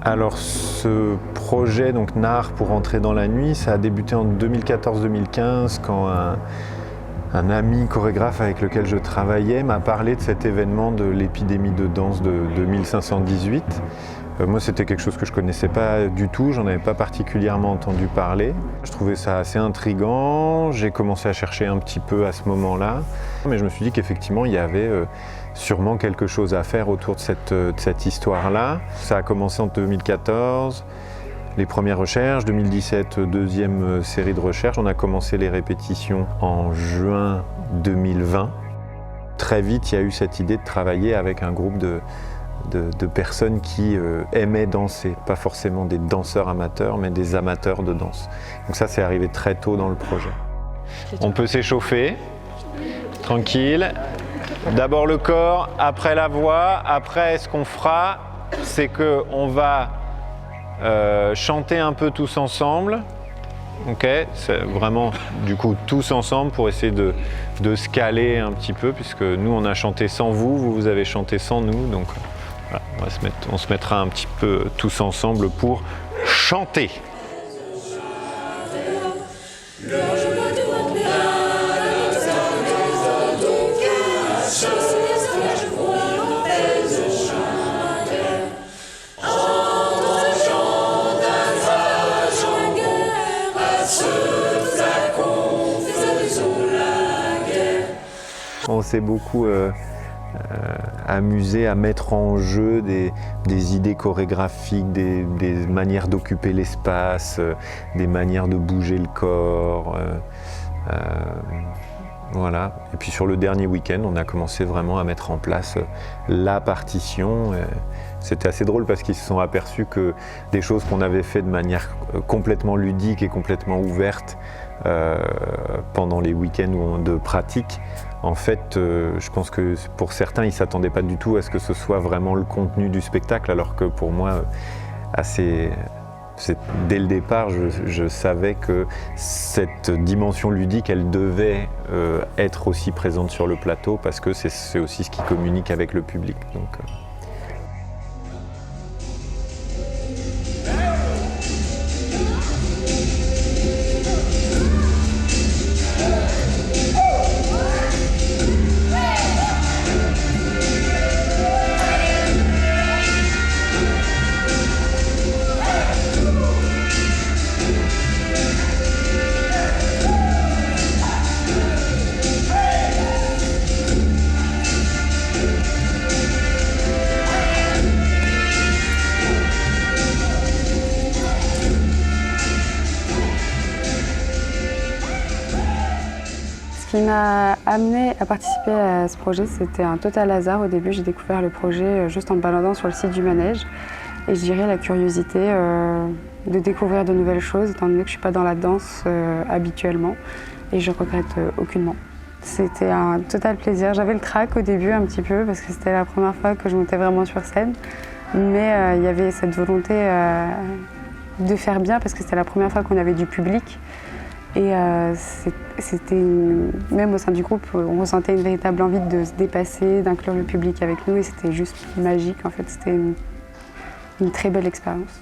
Alors ce projet, donc NAR pour entrer dans la nuit, ça a débuté en 2014-2015 quand un ami chorégraphe avec lequel je travaillais m'a parlé de cet événement de l'épidémie de danse de 1518. Moi c'était quelque chose que je ne connaissais pas du tout, j'en avais pas particulièrement entendu parler. Je trouvais ça assez intriguant, j'ai commencé à chercher un petit peu à ce moment-là, mais je me suis dit qu'effectivement il y avait sûrement quelque chose à faire autour de cette histoire-là. Ça a commencé en 2014, les premières recherches, 2017, deuxième série de recherches. On a commencé les répétitions en juin 2020. Très vite, il y a eu cette idée de travailler avec un groupe de personnes qui aimaient danser, pas forcément des danseurs amateurs, mais des amateurs de danse. Donc ça, c'est arrivé très tôt dans le projet. On peut s'échauffer, tranquille. D'abord le corps, après la voix. Après, ce qu'on fera, c'est qu'on va chanter un peu tous ensemble. Ok, c'est vraiment du coup tous ensemble pour essayer de se caler un petit peu, puisque nous on a chanté sans vous, vous avez chanté sans nous, donc voilà, on se mettra un petit peu tous ensemble pour chanter. On s'est beaucoup amusé à mettre en jeu des idées chorégraphiques, des manières d'occuper l'espace, des manières de bouger le corps. Voilà. Et puis sur le dernier week-end, on a commencé vraiment à mettre en place la partition. C'était assez drôle parce qu'ils se sont aperçus que des choses qu'on avait fait de manière complètement ludique et complètement ouverte pendant les week-ends de pratique, en fait, je pense que pour certains, ils ne s'attendaient pas du tout à ce que ce soit vraiment le contenu du spectacle, alors que pour moi, dès le départ, je savais que cette dimension ludique, elle devait être aussi présente sur le plateau, parce que c'est aussi ce qui communique avec le public. Donc, Ce qui m'a amené à participer à ce projet, c'était un total hasard. Au début, j'ai découvert le projet juste en me baladant sur le site du manège. Et je dirais la curiosité de découvrir de nouvelles choses, étant donné que je ne suis pas dans la danse habituellement. Et je ne regrette aucunement. C'était un total plaisir. J'avais le trac au début un petit peu, parce que c'était la première fois que je montais vraiment sur scène. Mais il y avait cette volonté de faire bien, parce que c'était la première fois qu'on avait du public. Et c'était, même au sein du groupe, on ressentait une véritable envie de se dépasser, d'inclure le public avec nous, et c'était juste magique. En fait, c'était une très belle expérience.